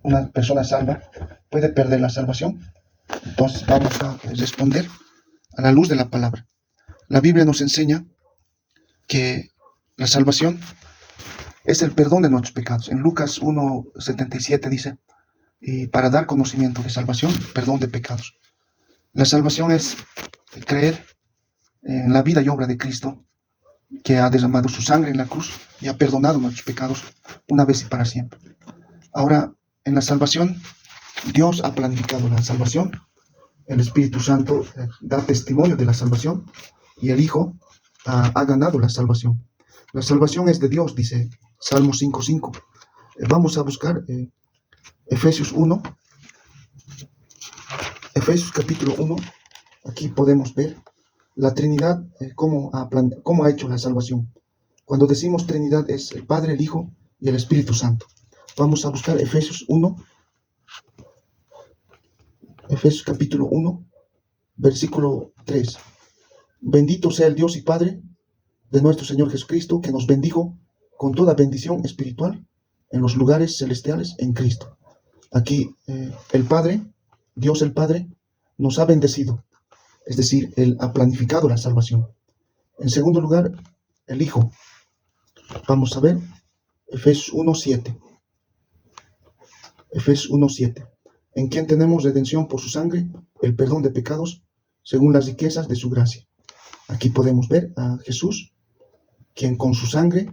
una persona salva puede perder la salvación? Entonces vamos a responder a la luz de la palabra. La Biblia nos enseña que la salvación es el perdón de nuestros pecados. En Lucas 1:77 dice, y para dar conocimiento de salvación, perdón de pecados. La salvación es creer en la vida y obra de Cristo, que ha derramado su sangre en la cruz y ha perdonado nuestros pecados una vez y para siempre. Ahora, en la salvación, Dios ha planificado la salvación, el Espíritu Santo da testimonio de la salvación y el Hijo ha ganado la salvación. La salvación es de Dios, dice Salmo 5:5. Vamos a buscar Efesios 1, Efesios capítulo 1. Aquí podemos ver la Trinidad, cómo ha hecho la salvación. Cuando decimos Trinidad es el Padre, el Hijo y el Espíritu Santo. Vamos a buscar Efesios 1, Efesios capítulo 1, versículo 3. Bendito sea el Dios y Padre de nuestro Señor Jesucristo, que nos bendijo con toda bendición espiritual en los lugares celestiales en Cristo. Aquí el Padre, Dios el Padre, nos ha bendecido. Es decir, Él ha planificado la salvación. En segundo lugar, el Hijo. Vamos a ver Efesios 1:7. Efesios 1:7. En quien tenemos redención por su sangre, el perdón de pecados, según las riquezas de su gracia. Aquí podemos ver a Jesús, quien con su sangre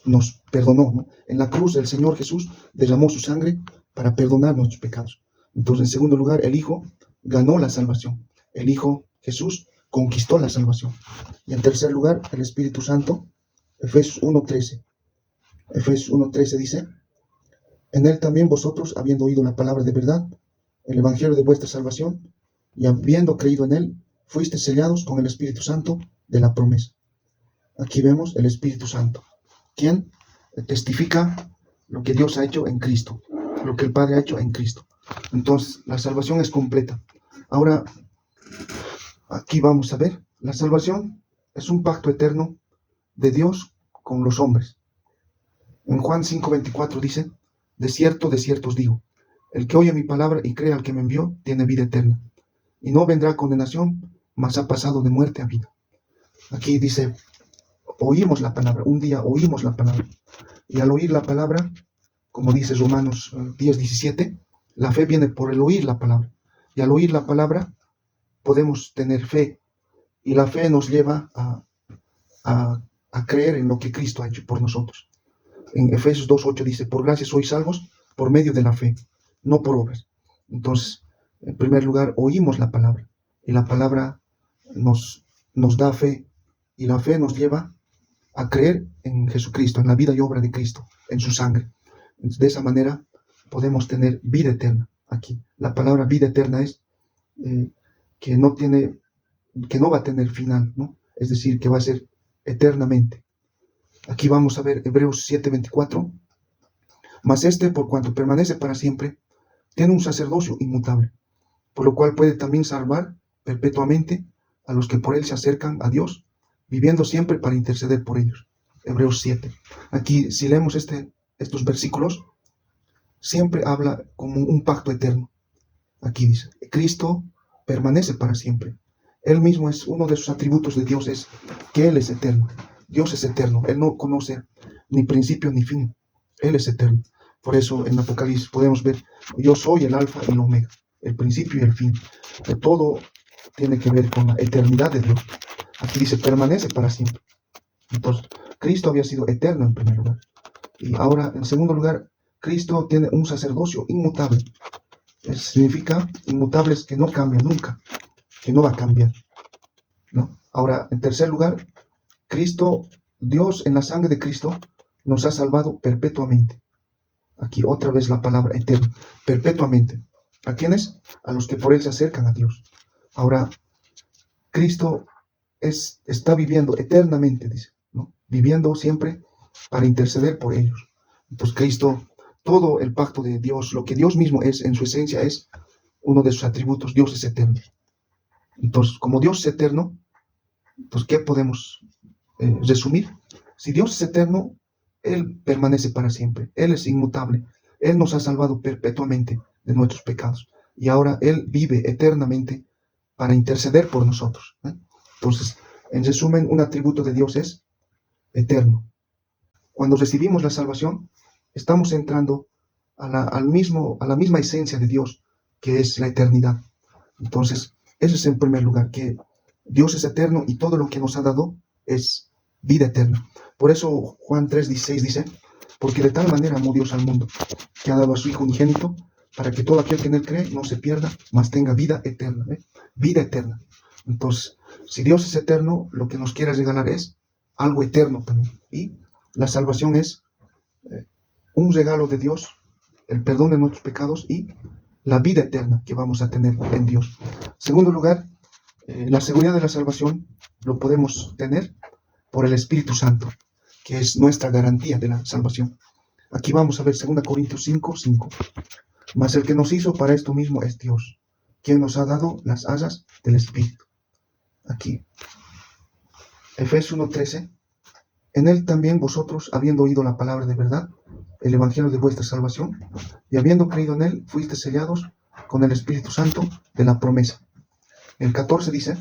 nos perdonó, ¿no? En la cruz el Señor Jesús derramó su sangre para perdonar nuestros pecados. Entonces, en segundo lugar, el Hijo ganó la salvación. El Hijo Jesús conquistó la salvación. Y en tercer lugar, el Espíritu Santo. Efesios 1:13. Efesios 1:13 dice, en él también vosotros, habiendo oído la palabra de verdad, el evangelio de vuestra salvación, y habiendo creído en él, fuisteis sellados con el Espíritu Santo de la promesa. Aquí vemos el Espíritu Santo, quien testifica lo que Dios ha hecho en Cristo, lo que el Padre ha hecho en Cristo. Entonces, la salvación es completa. Ahora, aquí vamos a ver, la salvación es un pacto eterno de Dios con los hombres. En Juan 5:24 dice, de cierto os digo, el que oye mi palabra y cree al que me envió, tiene vida eterna, y no vendrá a condenación, mas ha pasado de muerte a vida. Aquí dice, oímos la palabra, un día oímos la palabra, y al oír la palabra, como dice Romanos 10:17, la fe viene por el oír la palabra, y al oír la palabra podemos tener fe, y la fe nos lleva a creer en lo que Cristo ha hecho por nosotros. En Efesios 2:8 dice, por gracia sois salvos por medio de la fe, no por obras. Entonces, en primer lugar, oímos la palabra, y la palabra nos da fe, y la fe nos lleva a creer en Jesucristo, en la vida y obra de Cristo, en su sangre. Entonces, de esa manera podemos tener vida eterna. Aquí, la palabra vida eterna es que no va a tener final, ¿no? Es decir, que va a ser eternamente. Aquí vamos a ver Hebreos 7:24. Mas por cuanto permanece para siempre, tiene un sacerdocio inmutable, por lo cual puede también salvar perpetuamente a los que por él se acercan a Dios, viviendo siempre para interceder por ellos. Hebreos 7. Aquí, si leemos estos versículos, siempre habla como un pacto eterno. Aquí dice, Cristo permanece para siempre. Él mismo es uno de sus atributos de Dios, es que Él es eterno. Dios es eterno. Él no conoce ni principio ni fin. Él es eterno. Por eso en Apocalipsis podemos ver, yo soy el alfa y el omega, el principio y el fin. Todo tiene que ver con la eternidad de Dios. Aquí dice, permanece para siempre. Entonces, Cristo había sido eterno en primer lugar. Y ahora, en segundo lugar, Cristo tiene un sacerdocio inmutable. Significa inmutables que no cambia nunca, que no va a cambiar, ¿no? Ahora, en tercer lugar, Cristo, Dios en la sangre de Cristo, nos ha salvado perpetuamente. Aquí otra vez la palabra eterno, perpetuamente. ¿A quiénes? A los que por él se acercan a Dios. Ahora, Cristo está viviendo eternamente, dice, ¿no? Viviendo siempre para interceder por ellos. Entonces Cristo, todo el pacto de Dios, lo que Dios mismo es en su esencia, es uno de sus atributos. Dios es eterno. Entonces, como Dios es eterno, entonces, ¿qué podemos resumir? Si Dios es eterno, Él permanece para siempre. Él es inmutable. Él nos ha salvado perpetuamente de nuestros pecados. Y ahora Él vive eternamente para interceder por nosotros. Entonces, en resumen, un atributo de Dios es eterno. Cuando recibimos la salvación, estamos entrando a la misma esencia de Dios, que es la eternidad. Entonces, eso es en primer lugar, que Dios es eterno y todo lo que nos ha dado es vida eterna. Por eso Juan 3:16 dice, porque de tal manera amó Dios al mundo, que ha dado a su Hijo unigénito, para que todo aquel que en él cree no se pierda, mas tenga vida eterna. Vida eterna. Entonces, si Dios es eterno, lo que nos quiere regalar es algo eterno también. Y la salvación es un regalo de Dios, el perdón de nuestros pecados y la vida eterna que vamos a tener en Dios. En segundo lugar, la seguridad de la salvación lo podemos tener por el Espíritu Santo, que es nuestra garantía de la salvación. Aquí vamos a ver 2 Corintios 5:5. Mas el que nos hizo para esto mismo es Dios, quien nos ha dado las asas del Espíritu. Aquí. Efesios 1:13. En él también vosotros, habiendo oído la palabra de verdad, el evangelio de vuestra salvación, y habiendo creído en él, fuiste sellados con el Espíritu Santo de la promesa. El 14 dice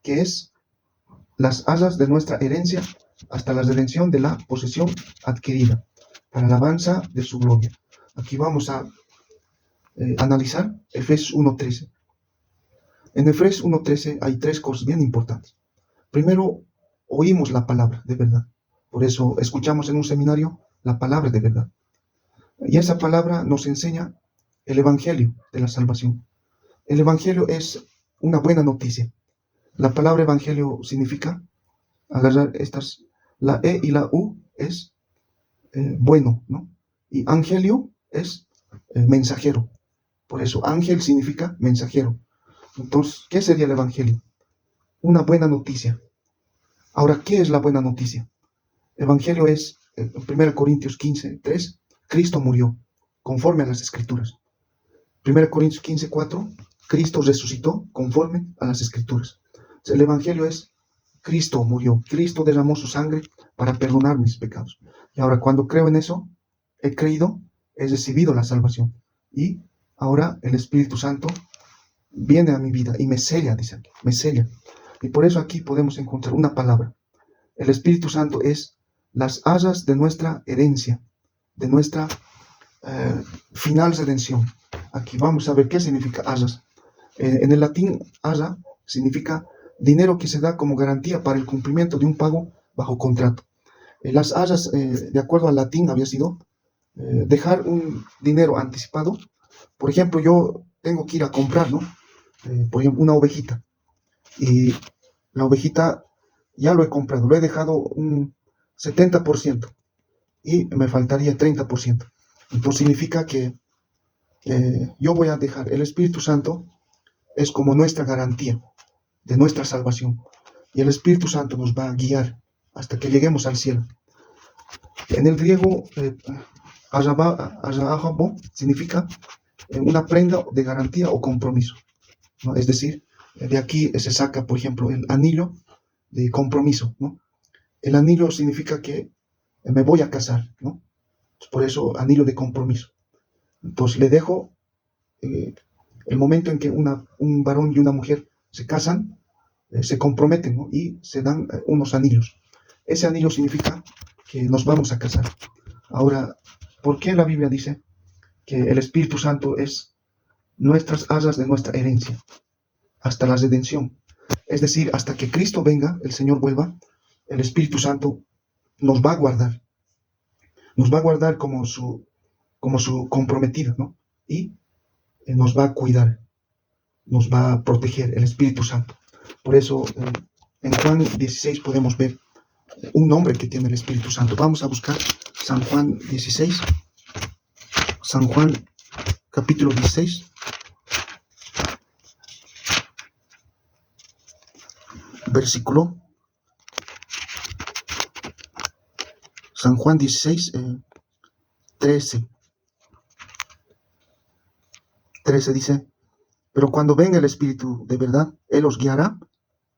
que es las asas de nuestra herencia hasta la redención de la posesión adquirida, para la alabanza de su gloria. Aquí vamos a analizar Efesios 1:13. En Efesios 1:13 hay tres cosas bien importantes. Primero, oímos la palabra de verdad. Por eso escuchamos en un seminario la palabra de verdad. Y esa palabra nos enseña el evangelio de la salvación. El evangelio es una buena noticia. La palabra evangelio significa, agarrar estas, la E y la U es bueno, ¿no? Y angelio es mensajero. Por eso ángel significa mensajero. Entonces, ¿qué sería el evangelio? Una buena noticia. Ahora, ¿qué es la buena noticia? Evangelio es, en 1 Corintios 15:3, Cristo murió, conforme a las Escrituras. 1 Corintios 15:4, Cristo resucitó, conforme a las Escrituras. El Evangelio es, Cristo murió, Cristo derramó su sangre para perdonar mis pecados. Y ahora, cuando creo en eso, he creído, he recibido la salvación. Y ahora el Espíritu Santo viene a mi vida y me sella, dice aquí, me sella. Y por eso aquí podemos encontrar una palabra. El Espíritu Santo es las asas de nuestra herencia, de nuestra final redención. Aquí vamos a ver qué significa asas. En el latín, asa significa dinero que se da como garantía para el cumplimiento de un pago bajo contrato. Las asas, de acuerdo al latín, había sido dejar un dinero anticipado. Por ejemplo, yo tengo que ir a comprar, ¿no? Por ejemplo, una ovejita. Y la ovejita ya lo he comprado, lo he dejado un 70% y me faltaría 30%. Entonces significa que yo voy a dejar, el Espíritu Santo es como nuestra garantía de nuestra salvación. Y el Espíritu Santo nos va a guiar hasta que lleguemos al cielo. En el griego, arrababo significa una prenda de garantía o compromiso, ¿no? Es decir, de aquí se saca, por ejemplo, el anillo de compromiso, ¿no? El anillo significa que me voy a casar, ¿no? Por eso, anillo de compromiso. Entonces, le dejo el momento en que un varón y una mujer se casan, se comprometen, ¿no? Y se dan unos anillos. Ese anillo significa que nos vamos a casar. Ahora, ¿por qué la Biblia dice que el Espíritu Santo es nuestras asas de nuestra herencia hasta la redención? Es decir, hasta que Cristo venga, el Señor vuelva, el Espíritu Santo nos va a guardar. Nos va a guardar como su comprometida, ¿no? Y nos va a cuidar, nos va a proteger el Espíritu Santo. Por eso, en Juan 16 podemos ver un nombre que tiene el Espíritu Santo. Vamos a buscar San Juan 16. San Juan, capítulo 16. Versículo. San Juan 16, 13. 13 dice, pero cuando venga el Espíritu de verdad, Él os guiará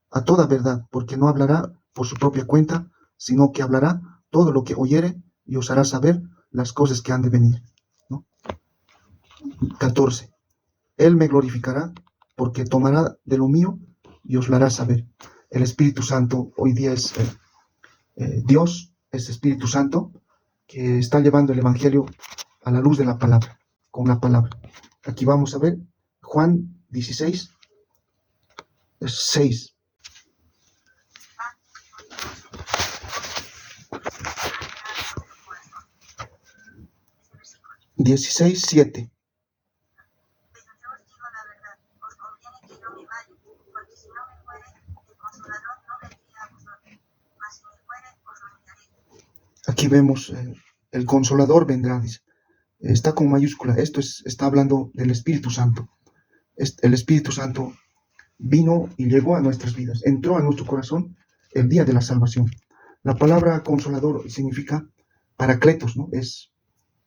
a toda verdad, porque no hablará por su propia cuenta, sino que hablará todo lo que oyere y os hará saber las cosas que han de venir, ¿no? 14. Él me glorificará porque tomará de lo mío y os lo hará saber. El Espíritu Santo hoy día es Dios, es Espíritu Santo, que está llevando el Evangelio a la luz de la palabra, con la palabra. Aquí vamos a ver Juan 16, 6. Dieciséis, 7. Aquí vemos el Consolador vendrá, dice. Está con mayúscula. Esto está hablando del Espíritu Santo. El Espíritu Santo vino y llegó a nuestras vidas, entró a nuestro corazón el día de la salvación. La palabra consolador significa paracletos, ¿no? Es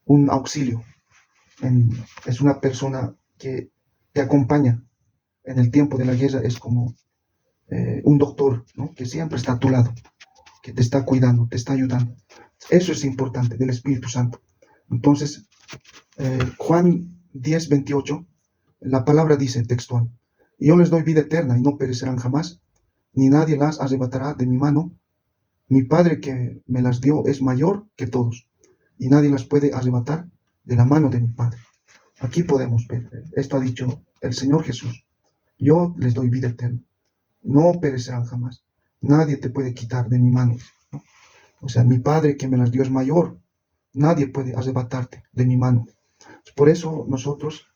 un auxilio, es una persona que te acompaña en el tiempo de la guerra, es como un doctor, ¿no? Que siempre está a tu lado, que te está cuidando, te está ayudando. Eso es importante del Espíritu Santo. Entonces, Juan 10, 28, la palabra dice textual: yo les doy vida eterna y no perecerán jamás, ni nadie las arrebatará de mi mano. Mi Padre que me las dio es mayor que todos, y nadie las puede arrebatar de la mano de mi Padre. Aquí podemos ver, esto ha dicho el Señor Jesús: yo les doy vida eterna, no perecerán jamás, nadie te puede quitar de mi mano, ¿no? O sea, mi Padre que me las dio es mayor, nadie puede arrebatarte de mi mano. Por eso nosotros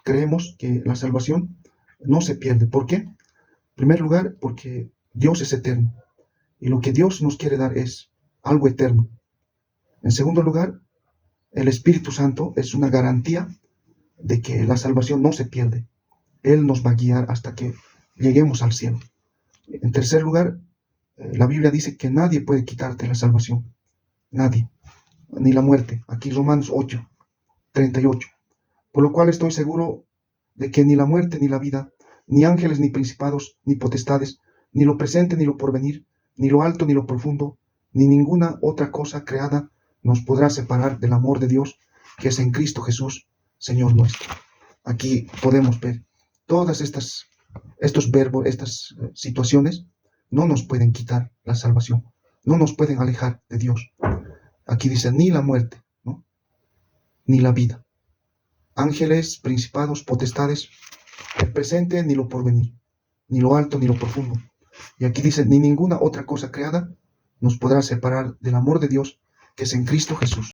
creemos que la salvación no se pierde. ¿Por qué? En primer lugar, porque Dios es eterno, y lo que Dios nos quiere dar es algo eterno. En segundo lugar, el Espíritu Santo es una garantía de que la salvación no se pierde. Él nos va a guiar hasta que lleguemos al cielo. En tercer lugar, la Biblia dice que nadie puede quitarte la salvación. Nadie. Ni la muerte. Aquí Romanos 8, 38. Por lo cual estoy seguro de que ni la muerte ni la vida, ni ángeles ni principados, ni potestades, ni lo presente ni lo porvenir, ni lo alto ni lo profundo, ni ninguna otra cosa creada nos podrá separar del amor de Dios que es en Cristo Jesús, Señor nuestro. Aquí podemos ver todas estos verbos, estas situaciones no nos pueden quitar la salvación, no nos pueden alejar de Dios. Aquí dice ni la muerte, ¿no? Ni la vida, ángeles, principados, potestades, el presente ni lo porvenir, ni lo alto ni lo profundo. Y aquí dice, ni ninguna otra cosa creada nos podrá separar del amor de Dios que es en Cristo Jesús.